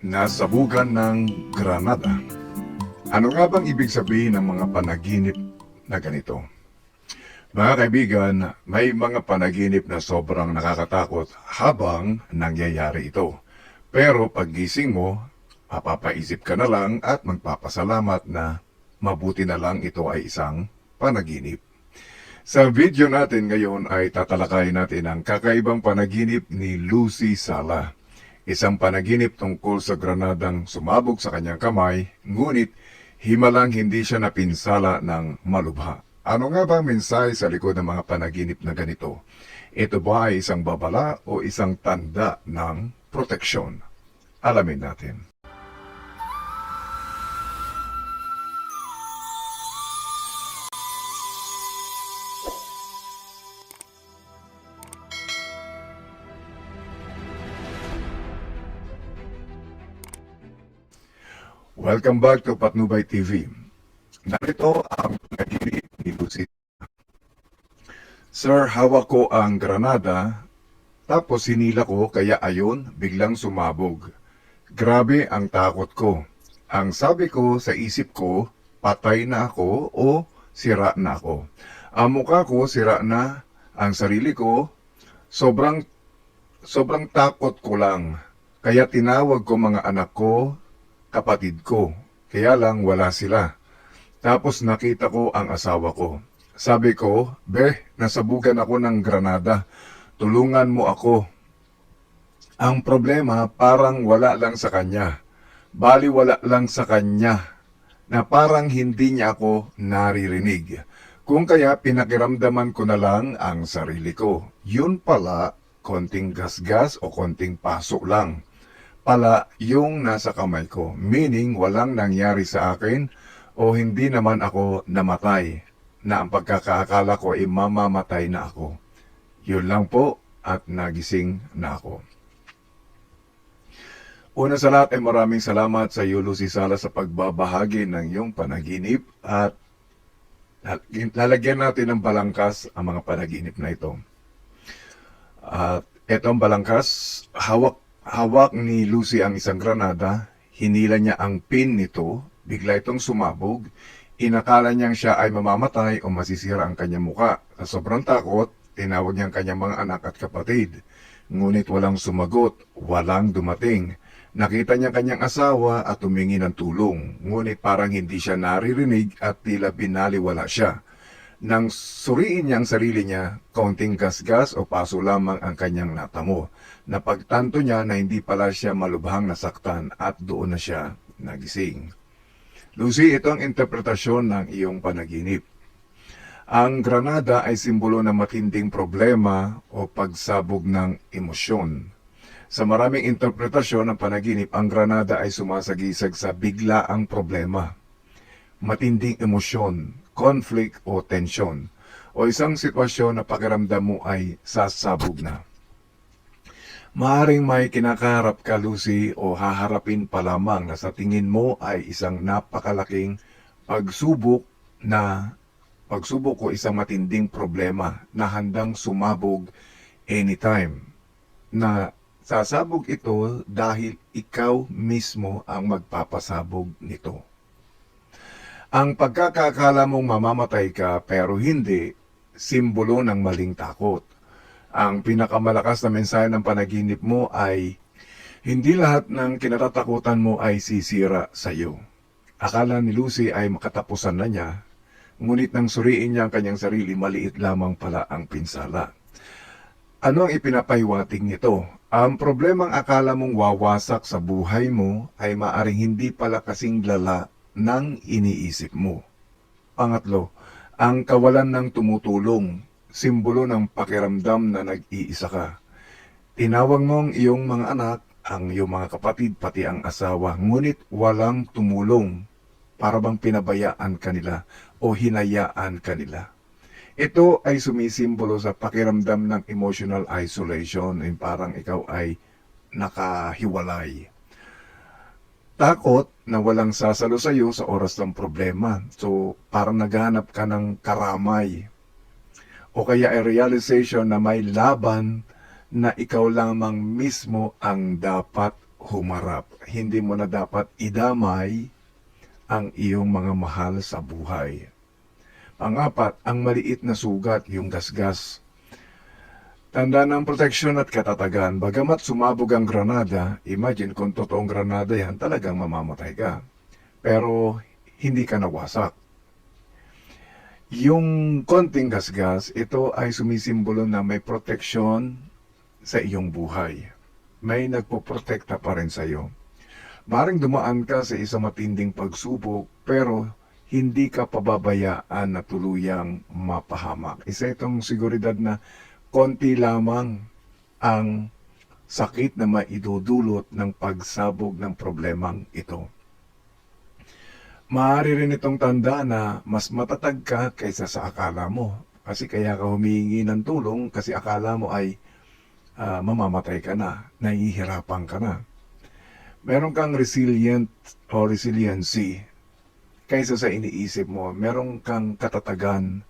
Nasabugan ng Granada. Ano nga bang ibig sabihin ng mga panaginip na ganito? Mga kaibigan, may mga panaginip na sobrang nakakatakot habang nangyayari ito. Pero paggising mo, mapapaisip ka na lang at magpapasalamat na mabuti na lang ito ay isang panaginip. Sa video natin ngayon ay tatalakayin natin ang kakaibang panaginip ni Lucy Sala. Isang panaginip tungkol sa granadang sumabog sa kanyang kamay, ngunit himalang hindi siya napinsala ng malubha. Ano nga ba ang mensahe sa likod ng mga panaginip na ganito? Ito ba ay isang babala o isang tanda ng proteksyon? Alamin natin. Welcome back to Patnubay TV. Narito ang panaginip ni Lucy. Sir, hawak ko ang granada, tapos hinila ko kaya ayon biglang sumabog. Grabe ang takot ko. Ang sabi ko sa isip ko, patay na ako o sira na ako. Ang mukha ko sira na, ang sarili ko, sobrang takot ko lang. Kaya tinawag ko mga anak ko, kapatid ko. Kaya lang wala sila. Tapos nakita ko ang asawa ko. Sabi ko, nasabugan ako ng granada. Tulungan mo ako. Ang problema, parang wala lang sa kanya. Bali wala lang sa kanya. Na parang hindi niya ako naririnig. Kung kaya pinakiramdaman ko na lang ang sarili ko. Yun pala, konting gasgas o konting pasok lang pala yung nasa kamay ko. Meaning, walang nangyari sa akin o hindi naman ako namatay na ang pagkakaakala ko ay mamamatay na ako. Yun lang po at nagising na ako. Una sa lahat ay maraming salamat sa iyo, Lucy Sala, sa pagbabahagi ng iyong panaginip at lalagyan natin ng balangkas ang mga panaginip na ito. At itong balangkas, hawak ni Lucy ang isang granada, hinila niya ang pin nito, bigla itong sumabog, inakala niyang siya ay mamamatay o masisira ang kanyang muka. Sa sobrang takot, tinawag niya ang kanyang mga anak at kapatid. Ngunit walang sumagot, walang dumating. Nakita niya kanyang asawa at humingi ng tulong, ngunit parang hindi siya naririnig at tila binaliwala siya. Nang suriin niya ang sarili niya, kaunting gasgas o paso lamang ang kanyang natamo. Napagtanto niya na hindi pala siya malubhang nasaktan at doon na siya nagising. Lucy, ito ang interpretasyon ng iyong panaginip. Ang granada ay simbolo ng matinding problema o pagsabog ng emosyon. Sa maraming interpretasyon ng panaginip, ang granada ay sumasagisag sa biglaang problema, matinding emosyon, conflict o tensyon, o isang sitwasyon na pakiramdam mo ay sasabog na. Maaring may kinakaharap ka, Lucy, o haharapin pa lamang na sa tingin mo ay isang napakalaking pagsubok o isang matinding problema na handang sumabog anytime. Na sasabog ito dahil ikaw mismo ang magpapasabog nito. Ang pagkakakala mong mamamatay ka pero hindi, simbolo ng maling takot. Ang pinakamalakas na mensahe ng panaginip mo ay hindi lahat ng kinatatakutan mo ay sisira sa iyo. Akala ni Lucy ay makatapusan na niya, ngunit nang suriin niya ang kanyang sarili, maliit lamang pala ang pinsala. Ano ang ipinapahiwatig nito? Ang problemang akala mong wawasak sa buhay mo ay maaring hindi pala kasing lala ng iniisip mo. Pangatlo, ang kawalan ng tumutulong, simbolo ng pakiramdam na nag-iisa ka. Tinawag mo ang iyong mga anak, ang iyong mga kapatid, pati ang asawa, ngunit walang tumulong, para bang pinabayaan kanila o hinayaan kanila. Ito ay sumisimbolo sa pakiramdam ng emotional isolation, parang ikaw ay nakahiwalay. Takot na walang sasalo sa iyo sa oras ng problema. So, parang naghahanap ka ng karamay. O kaya ay realization na may laban na ikaw lamang mismo ang dapat humarap. Hindi mo na dapat idamay ang iyong mga mahal sa buhay. Pangapat, ang maliit na sugat, yung gasgas. Tanda ng proteksyon at katatagan, bagamat sumabog ang granada, imagine kung totoong granada yan, talagang mamamatay ka. Pero hindi ka nawasak. Yung konting gasgas, ito ay sumisimbolo na may proteksyon sa iyong buhay. May nagpoprotekta pa rin sa iyo. Maring dumaan ka sa isang matinding pagsubok, pero hindi ka pababayaan na tuluyang mapahamak. Isa itong seguridad na konti lamang ang sakit na maidudulot ng pagsabog ng problemang ito. Maaari rin itong tanda na mas matatag ka kaysa sa akala mo. Kasi kaya ka humihingi ng tulong kasi akala mo ay mamamatay ka na, nahihirapan ka na. Meron kang resilient o resiliency kaysa sa iniisip mo. Meron kang katatagan.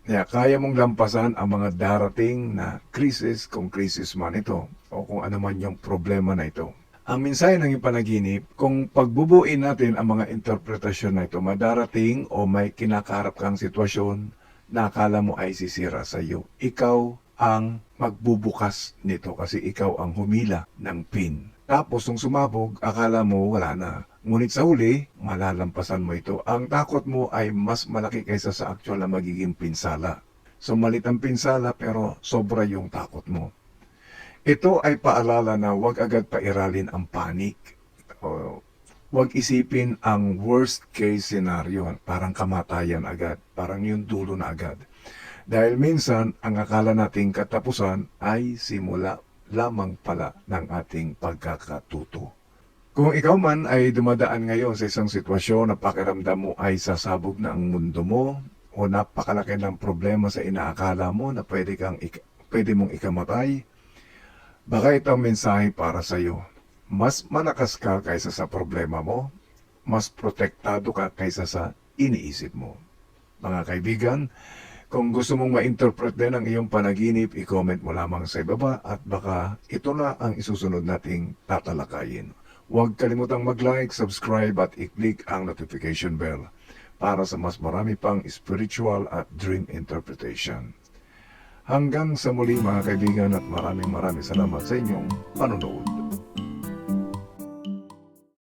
Kaya mong lampasan ang mga darating na krisis, kung krisis man ito, o kung ano man yung problema na ito. Ang mensahe ng ipanaginip, kung pagbubuin natin ang mga interpretasyon na ito, madarating o may kinakaharap kang sitwasyon na akala mo ay sisira sa iyo. Ikaw ang magbubukas nito kasi ikaw ang humila ng pin. Tapos nung sumabog, akala mo wala na. Ngunit sa huli, malalampasan mo ito. Ang takot mo ay mas malaki kaysa sa actual na magiging pinsala. So malit ang pinsala pero sobra yung takot mo. Ito ay paalala na huwag agad pairalin ang panic. Huwag isipin ang worst case scenario, parang kamatayan agad, parang yung dulo na agad. Dahil minsan, ang akala nating katapusan ay simula lamang pala ng ating pagkakatuto. Kung ikaw man ay dumadaan ngayon sa isang sitwasyon na pakiramdam mo ay sasabog na ang mundo mo o napakalaki ng problema sa inaakala mo na pwede mong ikamatay, baka ito ang mensahe para sa iyo. Mas malakas ka kaysa sa problema mo, mas protektado ka kaysa sa iniisip mo. Mga kaibigan, kung gusto mong ma-interpret din ang iyong panaginip, i-comment mo lamang sa ibaba at baka ito na ang isusunod nating tatalakayin. Huwag kalimutang mag-like, subscribe at i-click ang notification bell para sa mas marami pang spiritual at dream interpretation. Hanggang sa muli mga kaibigan at maraming salamat sa inyong panonood.